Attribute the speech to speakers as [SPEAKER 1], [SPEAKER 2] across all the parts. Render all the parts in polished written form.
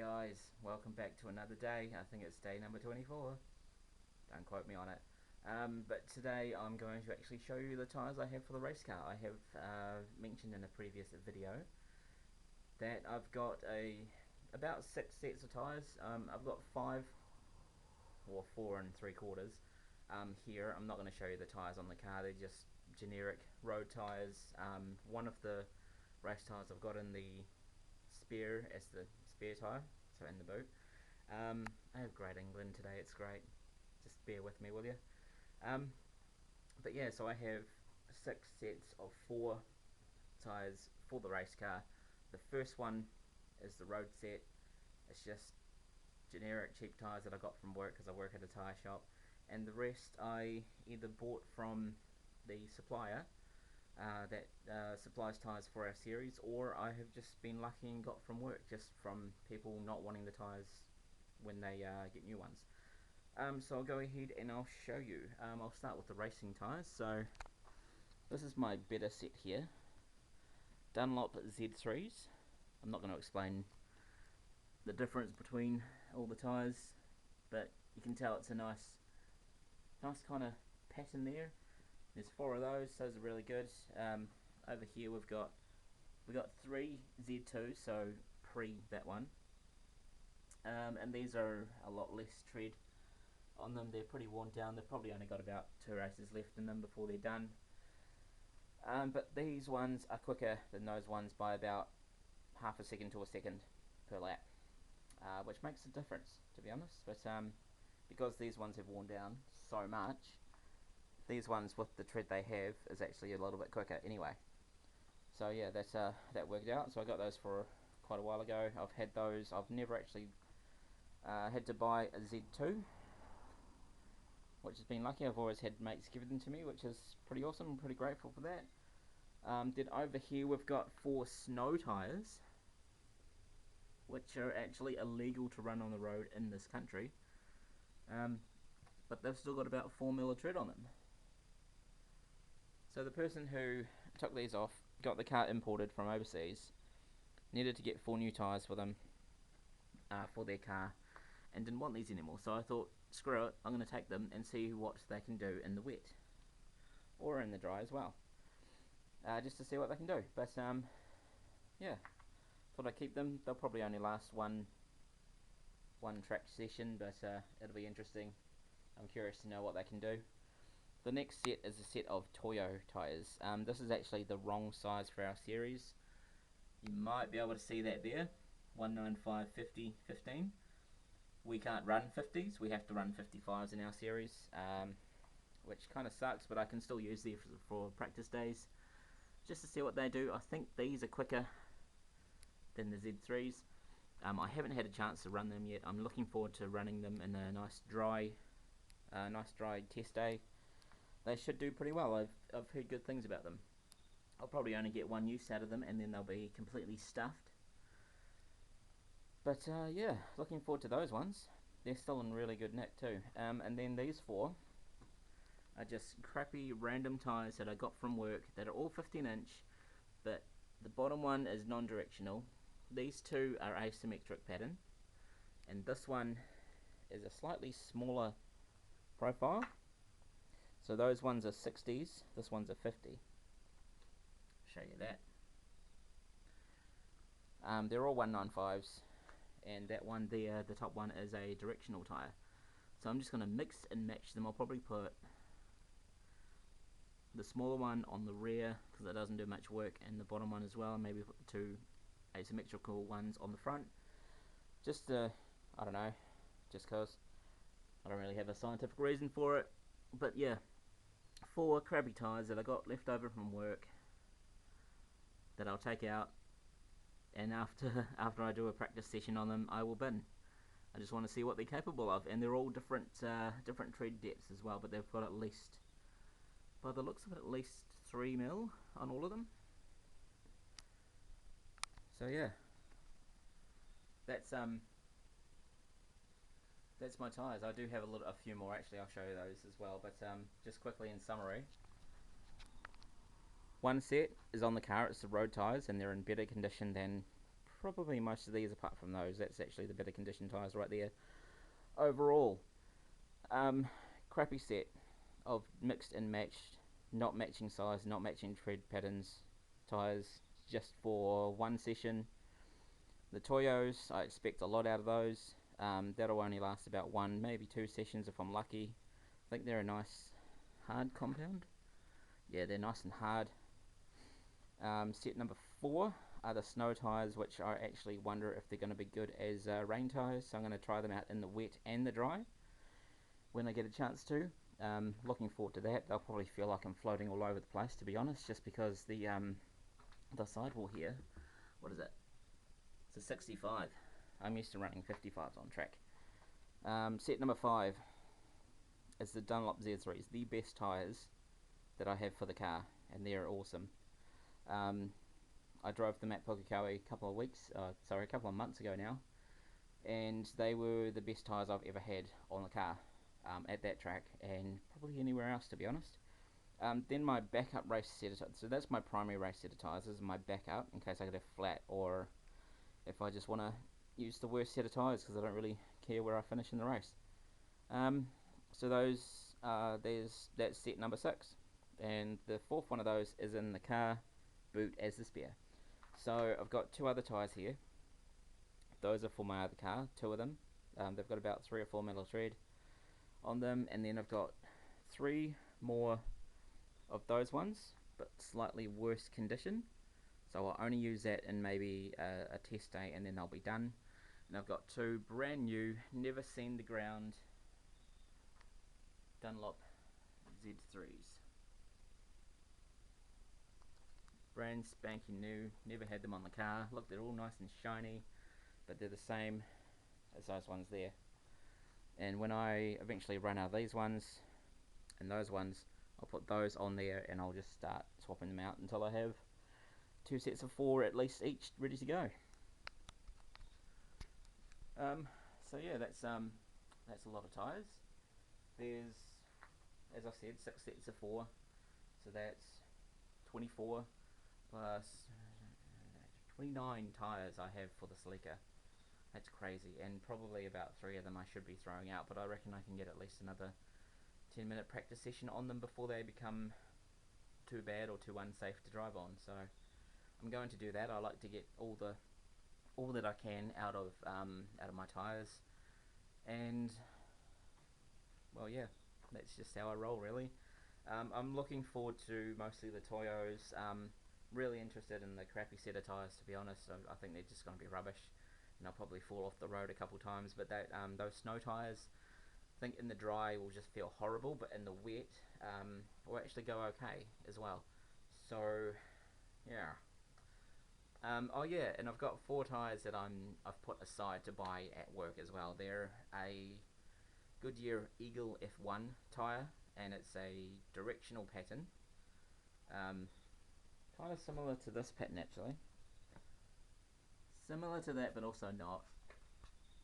[SPEAKER 1] guys, welcome back to another day. I think it's day number 24. Don't quote me on it. But today I'm going to actually show you the tyres I have for the race car. I have mentioned in a previous video that I've got about 6 sets of tyres. I've got 5 or 4 3/4 here. I'm not going to show you the tyres on the car. They're just generic road tyres. One of the race tyres I've got in the spare as the spare tyre, so in the boot. I have great England today, it's great. Just bear with me, will you? But yeah, so I have 6 sets of 4 tyres for the race car. The first one is the road set. It's just generic cheap tyres that I got from work because I work at a tyre shop, and the rest I either bought from the supplier that supplies tyres for our series, or I have just been lucky and got from work, just from people not wanting the tyres when they get new ones. So I'll go ahead and I'll show you. I'll start with the racing tyres. So this is my better set here, Dunlop Z3s. I'm not going to explain the difference between all the tyres, but you can tell it's a nice kind of pattern there. There's 4 of those. Those are really good. Over here we've got 3 Z2s, so pre that one. And these are a lot less tread on them. They're pretty worn down. They've probably only got about 2 races left in them before they're done. But these ones are quicker than those ones by about half a second to a second per lap, which makes a difference, to be honest. But because these ones have worn down so much, these ones with the tread they have is actually a little bit quicker anyway. So yeah, that worked out. So I got those for quite a while ago. I've had those. I've never actually had to buy a Z2, which has been lucky. I've always had mates give them to me, which is pretty awesome. I'm pretty grateful for that. Then over here we've got 4 snow tyres, which are actually illegal to run on the road in this country, but they've still got about 4mm of tread on them. So the person who took these off, got the car imported from overseas, needed to get 4 new tyres for them, for their car, and didn't want these anymore. So I thought, screw it, I'm going to take them and see what they can do in the wet, or in the dry as well, just to see what they can do. But yeah, thought I'd keep them. They'll probably only last one track session, but it'll be interesting. I'm curious to know what they can do. The next set is a set of Toyo tyres. This is actually the wrong size for our series. You might be able to see that there, 195, 50, 15. We can't run 50s, we have to run 55s in our series, which kind of sucks, but I can still use these for practice days, just to see what they do. I think these are quicker than the Z3s. I haven't had a chance to run them yet. I'm looking forward to running them in a nice dry test day. They should do pretty well. I've heard good things about them. I'll probably only get 1 use out of them, and then they'll be completely stuffed. But yeah, looking forward to those ones. They're still in really good nick too. And then these 4 are just crappy random tyres that I got from work that are all 15-inch, but the bottom one is non-directional. These 2 are asymmetric pattern, and this one is a slightly smaller profile. So those ones are 60s, this one's a 50. Show you that. They're all 195s, and that one there, the top one, is a directional tyre. So I'm just going to mix and match them. I'll probably put the smaller one on the rear because it doesn't do much work, and the bottom one as well, and maybe put the 2 asymmetrical ones on the front. Just I don't know, just cause I don't really have a scientific reason for it. But yeah, 4 crappy tyres that I got left over from work that I'll take out, and after I do a practice session on them, I will bin. I just want to see what they're capable of, and they're all different tread depths as well, but they've got at least, by the looks of it, at least 3mm on all of them. So yeah, that's my tyres. I do have a few more actually. I'll show you those as well. But just quickly in summary, 1 set is on the car. It's the road tyres, and they're in better condition than probably most of these apart from those. That's actually the better condition tyres right there. Overall, crappy set of mixed and matched, not matching size, not matching tread patterns tyres just for one session. The Toyos, I expect a lot out of those. That'll only last about one, maybe two sessions if I'm lucky. I think they're a nice hard compound. Yeah, they're nice and hard. Set number 4 are the snow tyres, which I actually wonder if they're going to be good as rain tyres. So I'm going to try them out in the wet and the dry when I get a chance to. Looking forward to that. They'll probably feel like I'm floating all over the place, to be honest, just because the sidewall here, what is it? It's a 65. I'm used to running 55s on track. Set number 5 is the Dunlop Z3s, the best tyres that I have for the car, and they're awesome. I drove them at Pukekohe a couple of months ago now, and they were the best tyres I've ever had on the car at that track, and probably anywhere else, to be honest. Then my backup race set of tyres, so that's my primary race set of tyres. This is my backup in case I get a flat, or if I just want to use the worst set of tyres because I don't really care where I finish in the race. So that's set number 6, and the 4th one of those is in the car boot as the spare. So I've got 2 other tyres here. Those are for my other car, 2 of them. They've got about 3 or 4 mil tread on them, and then I've got 3 more of those ones, but slightly worse condition. So I'll only use that in maybe a test day, and then they'll be done. And I've got 2 brand new, never seen the ground Dunlop Z3s. Brand spanking new, never had them on the car. Look, they're all nice and shiny, but they're the same as those ones there. And when I eventually run out of these ones and those ones, I'll put those on there, and I'll just start swapping them out until I have 2 sets of 4 at least each ready to go. So yeah, that's a lot of tyres. There's, as I said, 6 sets of 4, so that's 24 plus 29 tyres I have for the Celica. That's crazy, and probably about 3 of them I should be throwing out, but I reckon I can get at least another 10-minute practice session on them before they become too bad or too unsafe to drive on. So I'm going to do that. I like to get all that I can out of my tyres, and well, yeah, that's just how I roll, really. I'm looking forward to mostly the Toyos. Really interested in the crappy set of tyres, to be honest. I think they're just going to be rubbish, and I'll probably fall off the road a couple times. But those snow tyres, I think in the dry will just feel horrible, but in the wet will actually go okay as well. So yeah. Oh yeah, and I've got 4 tyres that I've put aside to buy at work as well. They're a Goodyear Eagle F1 tyre, and it's a directional pattern. Kind of similar to this pattern, actually. Similar to that, but also not.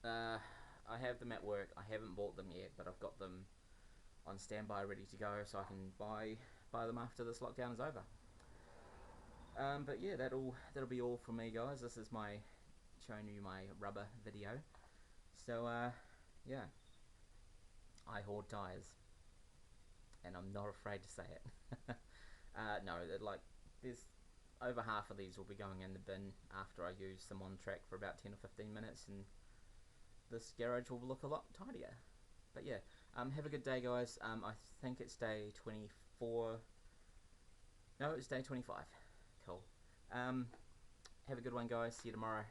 [SPEAKER 1] I have them at work. I haven't bought them yet, but I've got them on standby, ready to go, so I can buy them after this lockdown is over. But yeah, that'll be all from me, guys. This is my showing you my rubber video. So yeah, I hoard tyres, and I'm not afraid to say it. No, like there's over half of these will be going in the bin after I use them on track for about 10 or 15 minutes, and this garage will look a lot tidier. But yeah, have a good day, guys. I think it's day 24. No, it's day 25. Cool. Have a good one, guys. See you tomorrow.